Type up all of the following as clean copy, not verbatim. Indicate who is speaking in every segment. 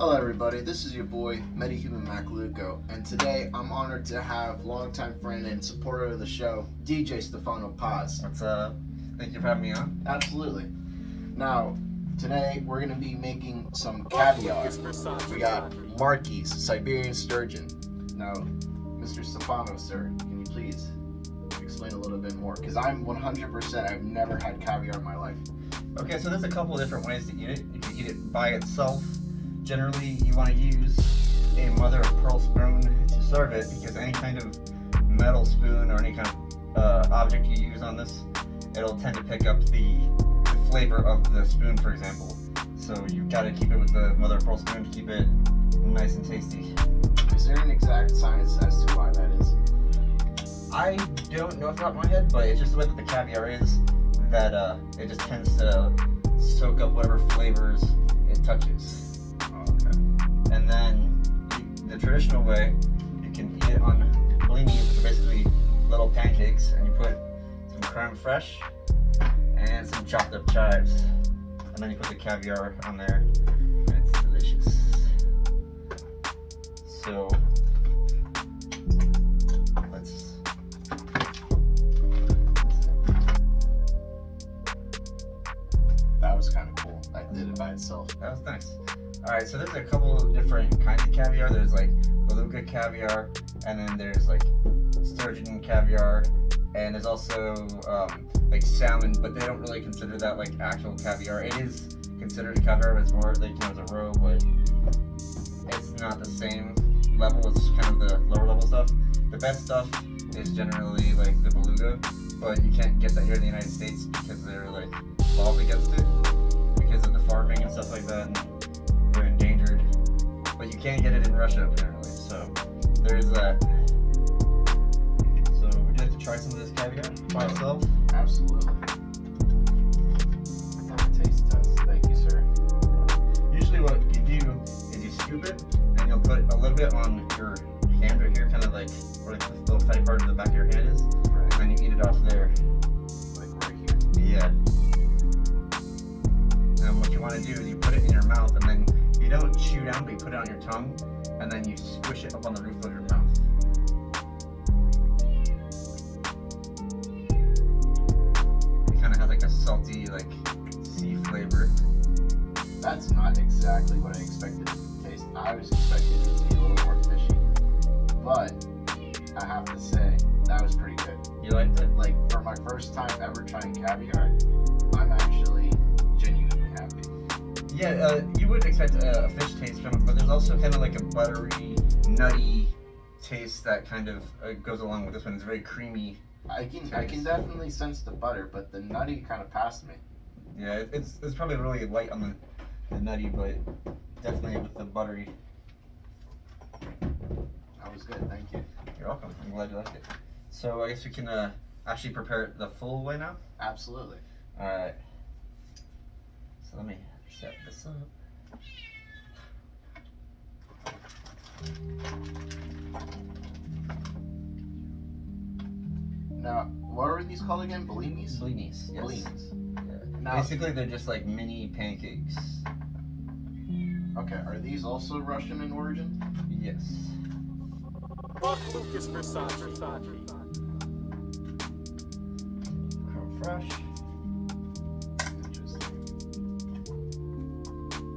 Speaker 1: Hello everybody, this is your boy Metahuman Macaluco, and today I'm honored to have longtime friend and supporter of the show, DJ Stefano Paz.
Speaker 2: What's up? Thank you for having me on.
Speaker 1: Absolutely. Now, today we're going to be making some caviar. We got Marky's Siberian sturgeon. Now, Mr. Stefano, sir, can you please explain a little bit more? Because I'm 100%, I've never had caviar in my life.
Speaker 2: Okay, so there's a couple of different ways to eat it. You can eat it by itself. Generally, you want to use a mother of pearl spoon to serve it, because any kind of metal spoon or any kind of object you use on this, it'll tend to pick up the flavor of the spoon, for example. So you've got to keep it with the mother of pearl spoon to keep it nice and tasty.
Speaker 1: Is there an exact science as to why that is?
Speaker 2: I don't know off the top of my head, but it's just the way that the caviar is, that it just tends to soak up whatever flavors it touches. And then the traditional way, you can eat it on blinis, which are basically little pancakes, and you put some creme fraiche and some chopped up chives, and then you put the caviar on there, and it's delicious. So
Speaker 1: that was kind of cool. I did it by itself.
Speaker 2: That was nice. Alright, so there's a couple of different kinds of caviar. There's like beluga caviar, and then there's like sturgeon caviar, and there's also like salmon, but they don't really consider that like actual caviar. It is considered caviar, but it's more like, as a roe, but it's not the same level. It's kind of the lower level stuff. The best stuff is generally like the beluga, but you can't get that here in the United States because they're like laws against it because of the farming and stuff like that. And they're endangered, but you can get it in Russia apparently, so there's that. So would you like to try some of this caviar by itself?
Speaker 1: Absolutely. Taste test. Thank you, sir.
Speaker 2: Usually what you do is you scoop it, and you'll put a little bit on your hand right here, kind of like where the little fatty part of the back of your hand is, right. And then you eat it off there.
Speaker 1: Like right here?
Speaker 2: Yeah. And what you want to do is you put it in your mouth, and then you don't chew down, but you put it on your tongue, and then you squish it up on the roof of your mouth. It kind of has like a salty, like sea flavor.
Speaker 1: That's not exactly what I expected it to taste. I was expecting it to be a little more fishy, but I have to say that was pretty good.
Speaker 2: You liked it?
Speaker 1: Like, for my first time ever trying caviar, I'm actually genuinely happy.
Speaker 2: Yeah, you would expect a fish taste from it, but there's also kind of like a buttery, nutty taste that kind of goes along with this one. It's very creamy.
Speaker 1: I can definitely sense the butter, but the nutty kind of passed me.
Speaker 2: Yeah, it's probably really light on the nutty, but definitely with the buttery.
Speaker 1: That was good, thank you.
Speaker 2: You're welcome. I'm glad you liked it. So I guess we can actually prepare it the full way now?
Speaker 1: Absolutely.
Speaker 2: Alright. So let me set this up.
Speaker 1: Now, what are these called again? Blinis?
Speaker 2: Blinis, yes.
Speaker 1: Blinis.
Speaker 2: Yeah.
Speaker 1: Now,
Speaker 2: basically, they're just like mini pancakes.
Speaker 1: Okay, are these also Russian in origin?
Speaker 2: Yes.
Speaker 3: Lucas Versace.
Speaker 2: Creme fraiche.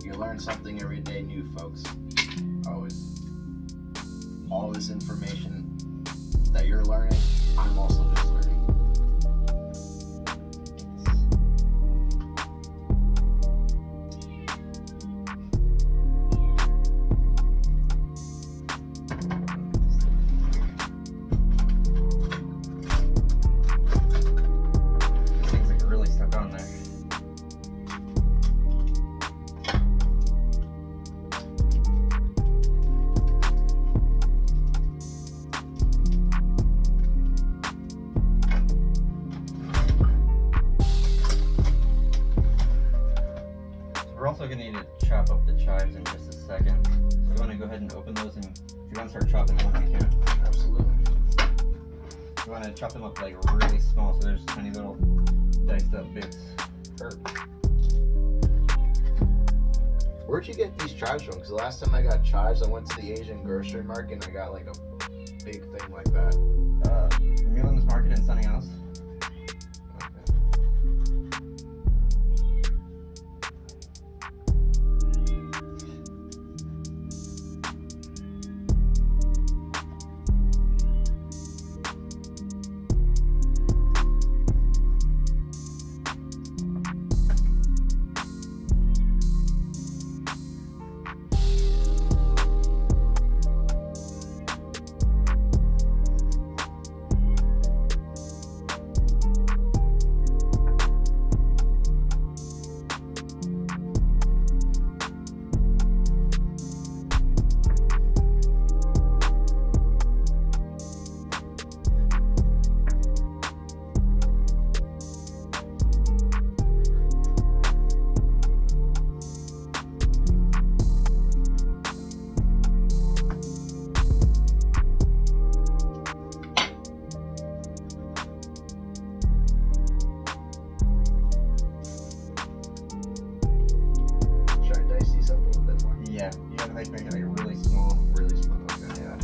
Speaker 1: You learn something every day new, folks. Always. All this information that you're learning, I'm also just learning.
Speaker 2: Things like really stuck on there. We're also going to need to chop up the chives in just a second. So you want to go ahead and open those, and if you want to start chopping them up, you can.
Speaker 1: Absolutely.
Speaker 2: You want to chop them up like really small, so there's tiny little diced up bits.
Speaker 1: Where'd you get these chives from? Because the last time I got chives, I went to the Asian grocery market and I got like a big thing like that.
Speaker 2: Milan's Market in Sunny House. Yeah, you gotta make it like really small.
Speaker 1: Really small. Okay.
Speaker 2: Yeah.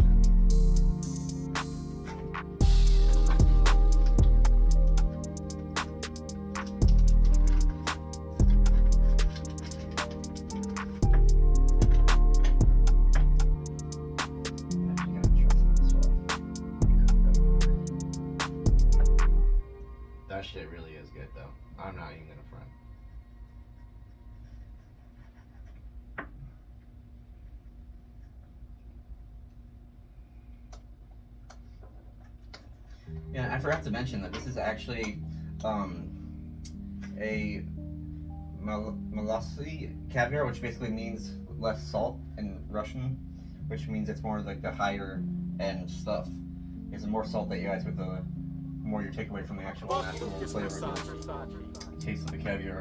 Speaker 1: That shit really is good though. I'm not even gonna front.
Speaker 2: Yeah, I forgot to mention that this is actually a Malasi caviar, which basically means less salt in Russian, which means it's more like the higher end stuff. It's the more salt that you add with the more you take away from the actual natural flavor and taste of the caviar.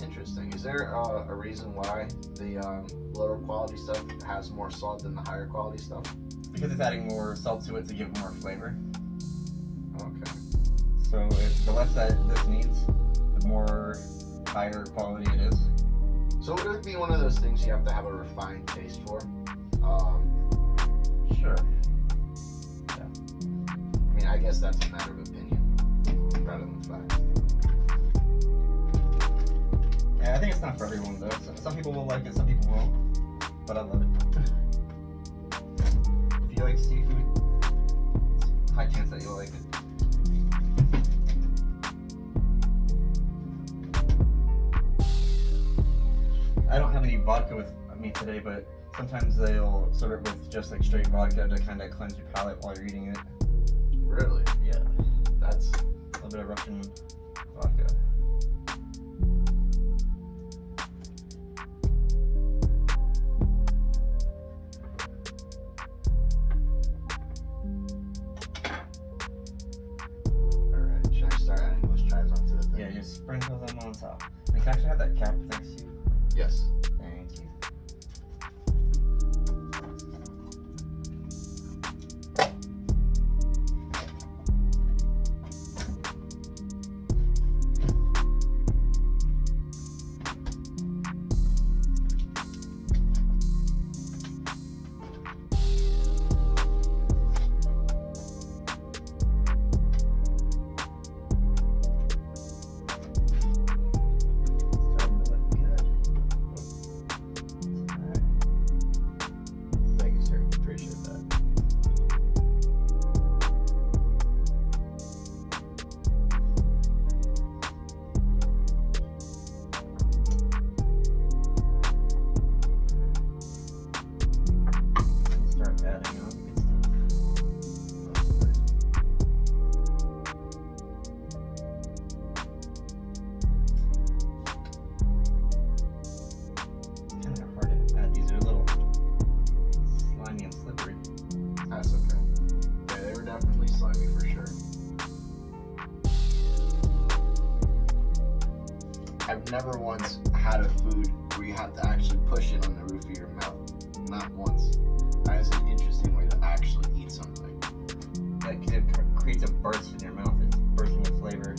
Speaker 1: Interesting. Is there a reason why the lower quality stuff has more salt than the higher quality stuff?
Speaker 2: Because it's adding more salt to it to give more flavor.
Speaker 1: Okay.
Speaker 2: So the less that this needs, the more higher quality it is.
Speaker 1: So would it be one of those things you have to have a refined taste for?
Speaker 2: Sure.
Speaker 1: I mean, I guess that's a matter of opinion rather than fact.
Speaker 2: Yeah, I think it's not for everyone though. Some people will like it, some people won't. But I love it. If you like seafood, it's a high chance that you'll like it. I don't have any vodka with me today, but sometimes they'll serve it with just like straight vodka to kind of cleanse your palate while you're eating it.
Speaker 1: Really?
Speaker 2: Yeah.
Speaker 1: That's
Speaker 2: A little bit of Russian vodka.
Speaker 1: alright. Should I start adding those chives onto the thing?
Speaker 2: Yeah, just sprinkle them on top. And can I actually have that cap next to you?
Speaker 1: Yes.
Speaker 2: Thank you.
Speaker 1: Thank you, sir. Appreciate that.
Speaker 2: Start adding on good stuff. Kind of hard to add. These are a little slimy and slippery.
Speaker 1: That's okay. Yeah, they were definitely slimy for sure. I've never once had a food where you have to actually push it on the roof of your mouth. Not once. That is an interesting way to actually eat something.
Speaker 2: That kind of creates a burst in your mouth. It's bursting with flavor.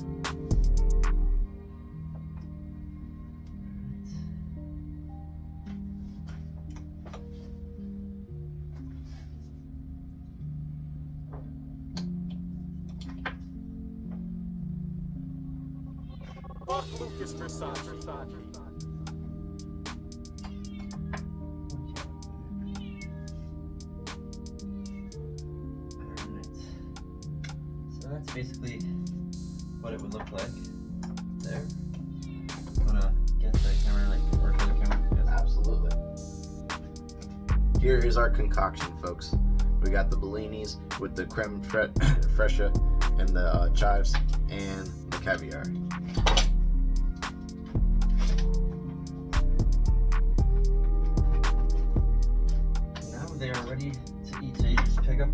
Speaker 2: So that's basically what it would look like there. I'm gonna get the camera, like, or show the camera. Yes.
Speaker 1: Absolutely. Here is our concoction, folks. We got the Bellinis with the creme fraiche and the chives and the caviar.
Speaker 2: Now they are ready to eat. So you just pick up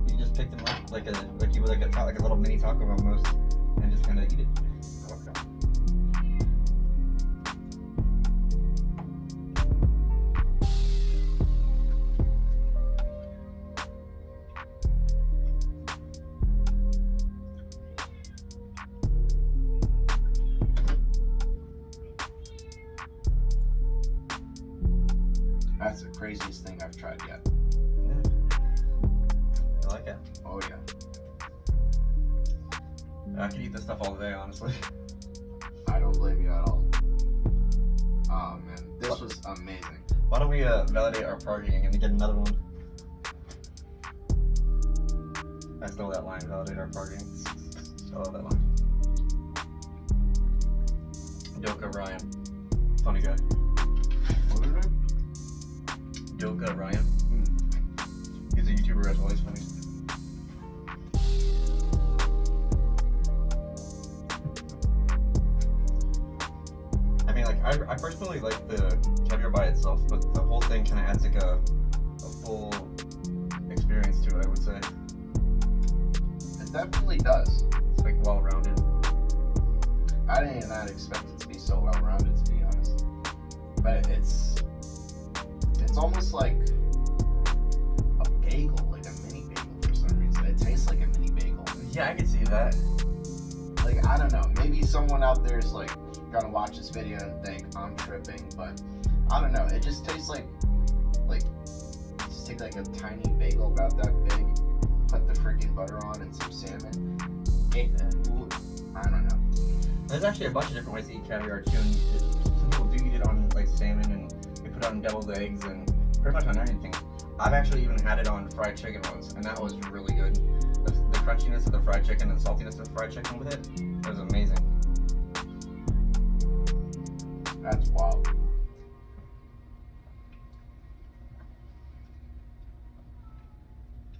Speaker 2: you just pick them up like you would like a little mini taco almost, and just kind of eat it.
Speaker 1: Okay. That's the craziest thing I've tried yet.
Speaker 2: Yeah. You like it?
Speaker 1: Oh yeah.
Speaker 2: I could eat this stuff all day, honestly.
Speaker 1: I don't blame you at all. Oh man, this was amazing.
Speaker 2: Why don't we validate our parking and get another one? I stole that line, validate our parking. I love that line. Doka Ryan. Funny guy.
Speaker 1: What is it?
Speaker 2: Doka Ryan. He's a YouTuber as well, he's funny. I mean, like, I personally like the caviar by itself, but the whole thing kind of adds like a full experience to it, I would say.
Speaker 1: It definitely does.
Speaker 2: It's like well-rounded.
Speaker 1: I did not expect it to be so well-rounded, to be honest. But it's almost like a bagel, like a mini bagel for some reason. It tastes like a mini bagel.
Speaker 2: Yeah, I can see that.
Speaker 1: Like, I don't know. Maybe someone out there is like gonna watch this video and think I'm tripping, but I don't know. It just tastes like just take like a tiny bagel about that big, put the freaking butter on and some salmon. I don't know.
Speaker 2: There's actually a bunch of different ways to eat caviar too, and some people do eat it on like salmon, and they put it on deviled eggs, and pretty much on anything. I've actually even had it on fried chicken once, and that was really good. The crunchiness of the fried chicken and the saltiness of the fried chicken with it was amazing.
Speaker 1: That's wild.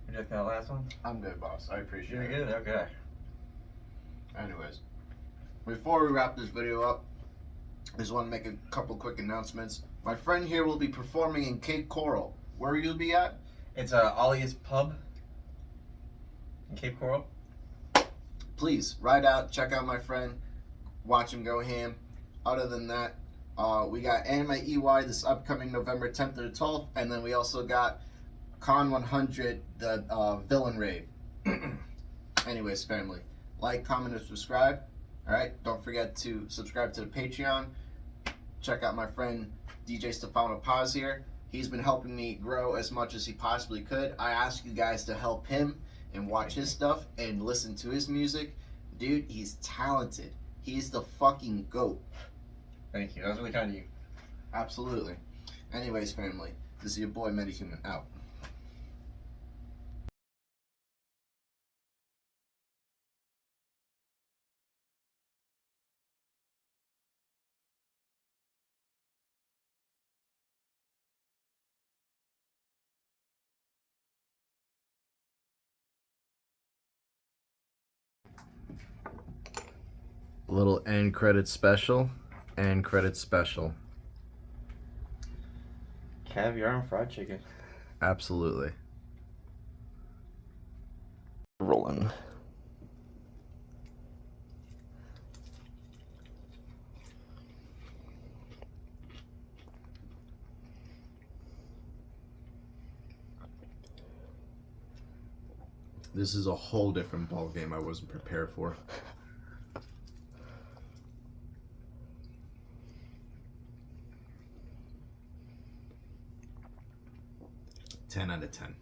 Speaker 2: Would you like that last one?
Speaker 1: I'm good, boss. I appreciate
Speaker 2: You're
Speaker 1: it.
Speaker 2: good? Okay.
Speaker 1: Anyways, before we wrap this video up, I just want to make a couple quick announcements. My friend here will be performing in Cape Coral. Where will you be at?
Speaker 2: It's Ollie's Pub in Cape Coral.
Speaker 1: Please, ride out, check out my friend, watch him go ham. Other than that, we got Anime EY this upcoming November 10th to the 12th, and then we also got Con 100, the Villain Rave. Anyways, family, like, comment, and subscribe. Alright, don't forget to subscribe to the Patreon. Check out my friend DJ Stefano Paz here. He's been helping me grow as much as he possibly could. I ask you guys to help him and watch his stuff and listen to his music. Dude, he's talented. He's the fucking GOAT.
Speaker 2: Thank you. That was really kind of you.
Speaker 1: Absolutely. Anyways, family, this is your boy Metahuman out. Little end credit special. End credit special.
Speaker 2: Caviar and fried chicken.
Speaker 1: Absolutely.
Speaker 2: Rolling.
Speaker 1: This is a whole different ball game I wasn't prepared for. 10 out of 10.